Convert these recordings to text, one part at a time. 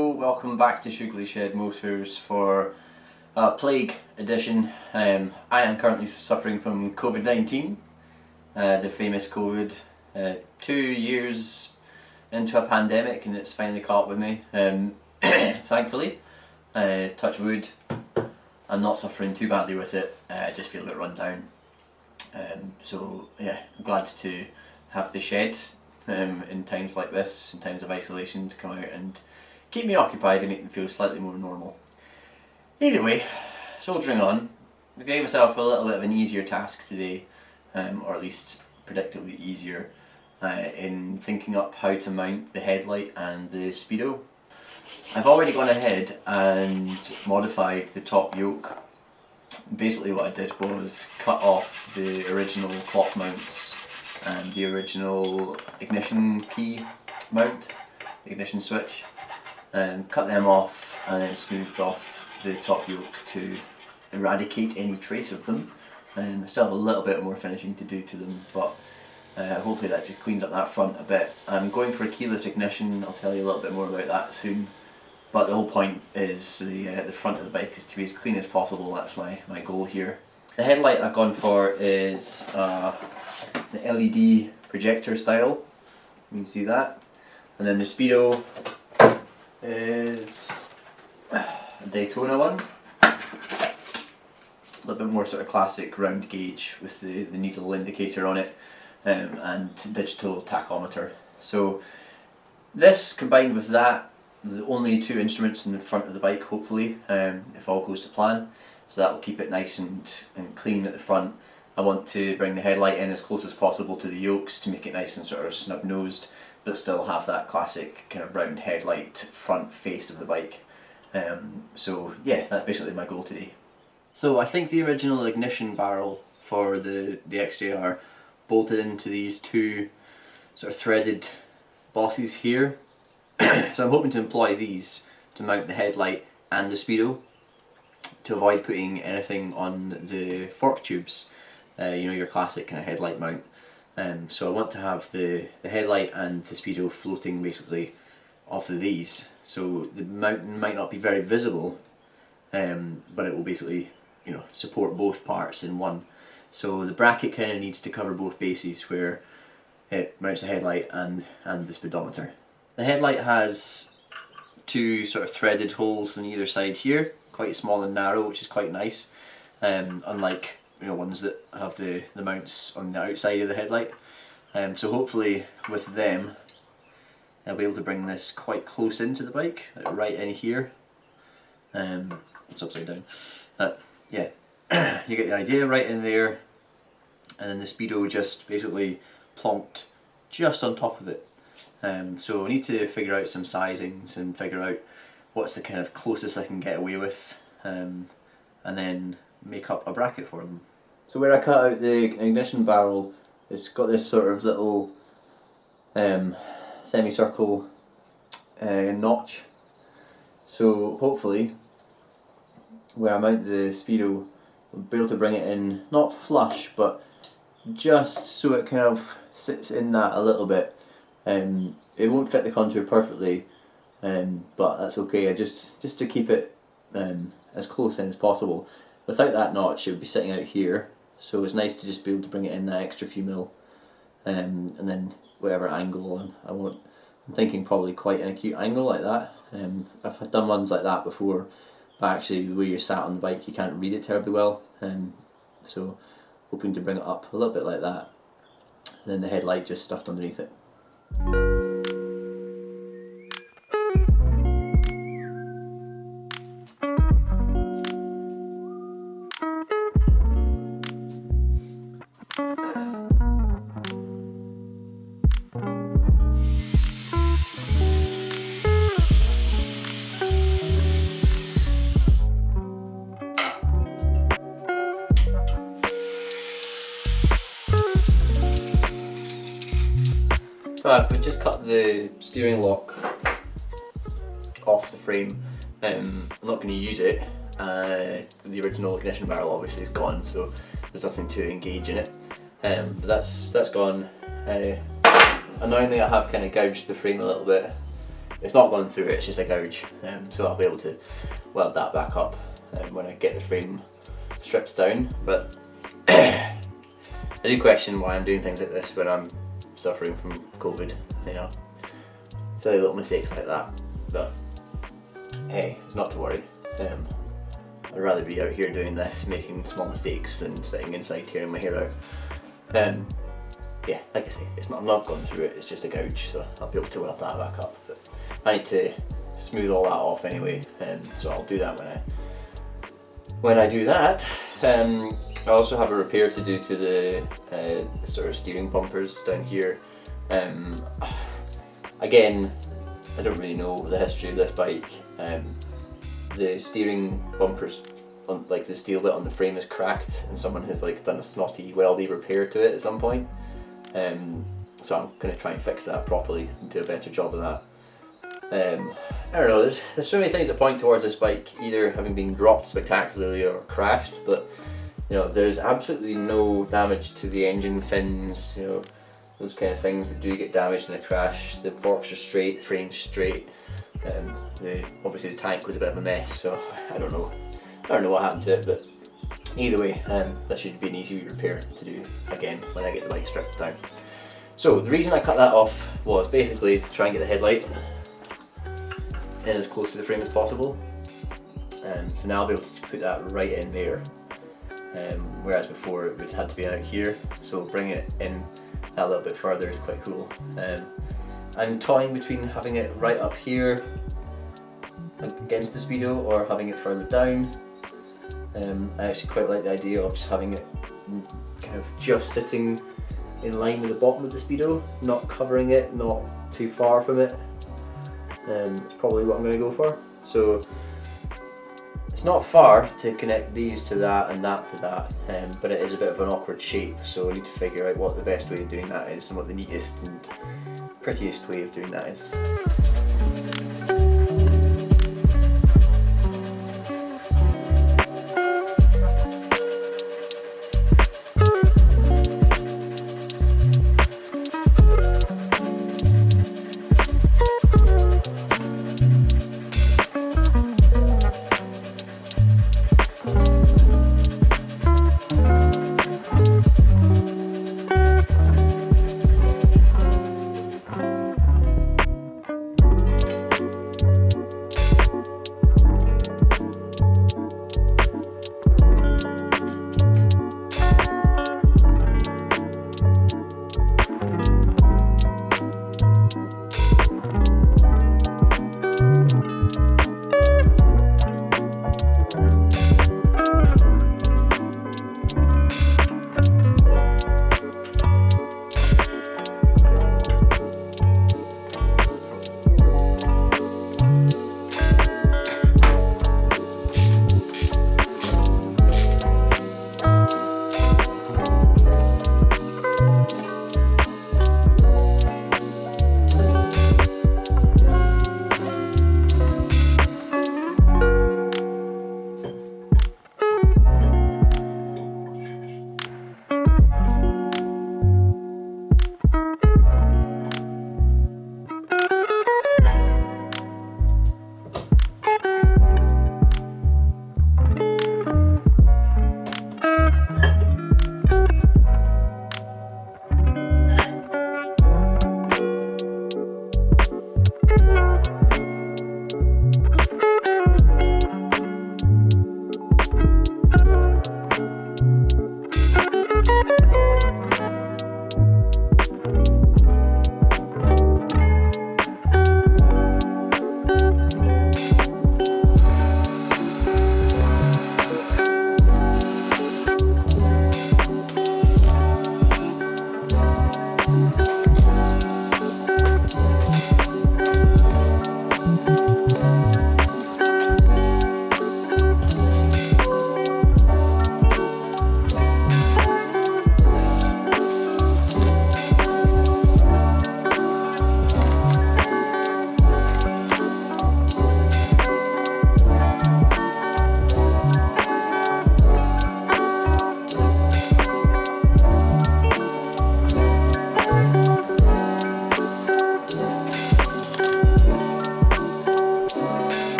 Hello, welcome back to Shoogly Shed Motors for Plague Edition. I am currently suffering from COVID-19, the famous COVID. 2 years into a pandemic and it's finally caught up with me. Thankfully, touch wood, I'm not suffering too badly with it. I just feel a bit run down. So yeah, I'm glad to have the shed in times like this, in times of isolation, to come out and keep me occupied and make me feel slightly more normal. Either way, soldiering on, I gave myself a little bit of an easier task today, or at least predictably easier, in thinking up how to mount the headlight and the speedo. I've already gone ahead and modified the top yoke. Basically what I did was cut off the original clock mounts and the original ignition key mount, ignition switch, and cut them off and then smoothed off the top yoke to eradicate any trace of them. And I still have a little bit more finishing to do to them, but hopefully that just cleans up that front a bit. I'm going for a keyless ignition. I'll tell you a little bit more about that soon. But the whole point is the front of the bike is to be as clean as possible. That's my goal here. The headlight I've gone for is the LED projector style. You can see that. And then the speedo is a Daytona one. A little bit more sort of classic round gauge with the needle indicator on it, and digital tachometer. So this combined with that, the only two instruments in the front of the bike, hopefully, if all goes to plan. So that will keep it nice and clean at the front. I want to bring the headlight in as close as possible to the yokes to make it nice and sort of snub-nosed, but still have that classic kind of round headlight front face of the bike. So yeah, that's basically my goal today. So I think the original ignition barrel for the XJR bolted into these two sort of threaded bosses here. So I'm hoping to employ these to mount the headlight and the speedo, to avoid putting anything on the fork tubes, you know, your classic kind of headlight mount. So I want to have the headlight and the speedo floating basically off of these, so the mountain might not be very visible, but it will basically, you know, support both parts in one. So the bracket kind of needs to cover both bases, where it mounts the headlight and the speedometer. The headlight has two sort of threaded holes on either side here, quite small and narrow, which is quite nice, unlike, you know, ones that have the mounts on the outside of the headlight. So hopefully with them I'll be able to bring this quite close into the bike, like right in here. It's upside down. Yeah, you get the idea, right in there, and then the speedo just basically plonked just on top of it. So I need to figure out some sizings and figure out what's the kind of closest I can get away with, and then make up a bracket for them. So where I cut out the ignition barrel, it's got this sort of little semicircle notch. So hopefully where I mount the speedo, I'll be able to bring it in, not flush, but just so it kind of sits in that a little bit. It won't fit the contour perfectly, but that's okay. Just to keep it as close in as possible. Without that notch, it would be sitting out here, so it's nice to just be able to bring it in that extra few mil, and then whatever angle I want. I'm thinking probably quite an acute angle like that. I've done ones like that before, but actually the way you're sat on the bike you can't read it terribly well, so hoping to bring it up a little bit like that, and then the headlight just stuffed underneath it. So I've just cut the steering lock off the frame. I'm not going to use it. The original ignition barrel obviously is gone, so there's nothing to engage in it. But that's gone. Annoyingly I have kind of gouged the frame a little bit it's not gone through it, it's just a gouge. So I'll be able to weld that back up when I get the frame stripped down. But I do question why I'm doing things like this when I'm suffering from COVID, you know. Silly little mistakes like that, but hey, it's not to worry. I'd rather be out here doing this, making small mistakes, than sitting inside tearing my hair out. Yeah, like I say, I'm not gone through it, it's just a gouge, so I'll be able to weld that back up. But I need to smooth all that off anyway, so I'll do that when I do that. I also have a repair to do to the sort of steering bumpers down here. Again, I don't really know the history of this bike. The steering bumpers, like the steel bit on the frame, is cracked, and someone has like done a snotty weldy repair to it at some point. So I'm going to try and fix that properly and do a better job of that. I don't know, there's so many things that point towards this bike either having been dropped spectacularly or crashed, but you know, there's absolutely no damage to the engine fins, you know, those kind of things that do get damaged in a crash. The forks are straight, the frame's straight, and obviously the tank was a bit of a mess, so I don't know what happened to it, but either way, that should be an easy repair to do again when I get the bike stripped down. So the reason I cut that off was basically to try and get the headlight in as close to the frame as possible. So now I'll be able to put that right in there, whereas before it would had to be out here. So bringing it in a little bit further is quite cool. I'm toying between having it right up here against the Speedo or having it further down. I actually quite like the idea of just having it kind of just sitting in line with the bottom of the Speedo, not covering it, not too far from it. It's probably what I'm going to go for. So it's not far to connect these to that and that to that, but it is a bit of an awkward shape, so I need to figure out what the best way of doing that is and what the neatest and prettiest way of doing that is.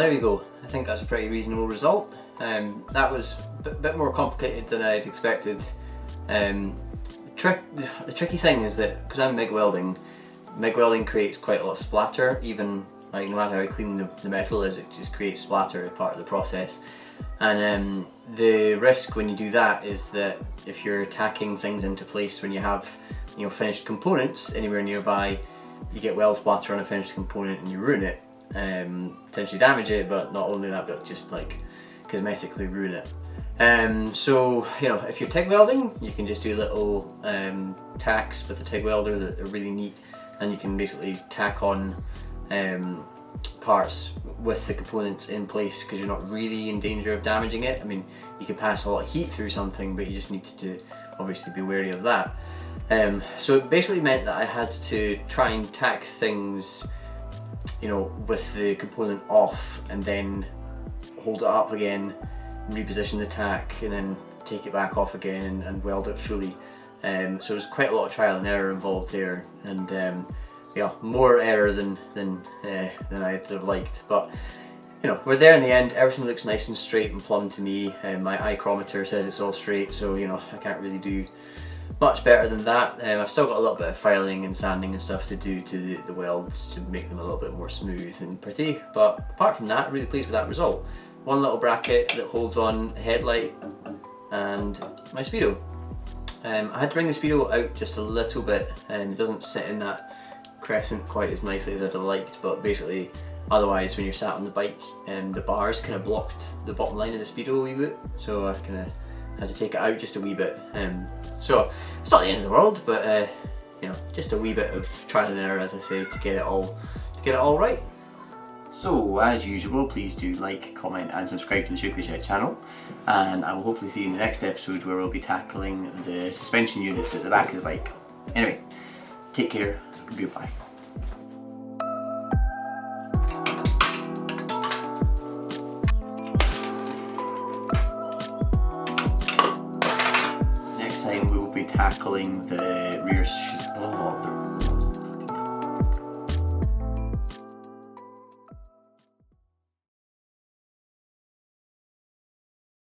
there we go. I think that's a pretty reasonable result. That was a bit more complicated than I'd expected. The tricky thing is that because I'm MIG welding creates quite a lot of splatter. Even like no matter how clean the metal is, it just creates splatter as part of the process. And the risk when you do that is that if you're tacking things into place when you have finished components anywhere nearby, you get weld splatter on a finished component and you ruin it, potentially damage it, but not only that, but just like cosmetically ruin it. So if you're TIG welding, you can just do little tacks with the TIG welder that are really neat, and you can basically tack on parts with the components in place because you're not really in danger of damaging it. I mean, you can pass a lot of heat through something, but you just need to obviously be wary of that. So it basically meant that I had to try and tack things, with the component off, and then hold it up again, reposition the tack, and then take it back off again and weld it fully. So there's quite a lot of trial and error involved there, and more error than I'd have liked. But we're there in the end. Everything looks nice and straight and plumb to me. My ichrometer says it's all straight, so I can't really do much better than that. I've still got a little bit of filing and sanding and stuff to do to the welds to make them a little bit more smooth and pretty, but apart from that, really pleased with that result. One little bracket that holds on headlight and my speedo. I had to bring the speedo out just a little bit, and it doesn't sit in that crescent quite as nicely as I'd have liked, but basically otherwise when you're sat on the bike, the bars kind of blocked the bottom line of the speedo a wee bit, so I kind of had to take it out just a wee bit. So it's not the end of the world, but just a wee bit of trial and error, as I say, to get it all right. So as usual, please do like, comment and subscribe to the Shoogly channel, and I will hopefully see you in the next episode where we'll be tackling the suspension units at the back of the bike. Anyway, take care, goodbye. Next time we will be tackling the rear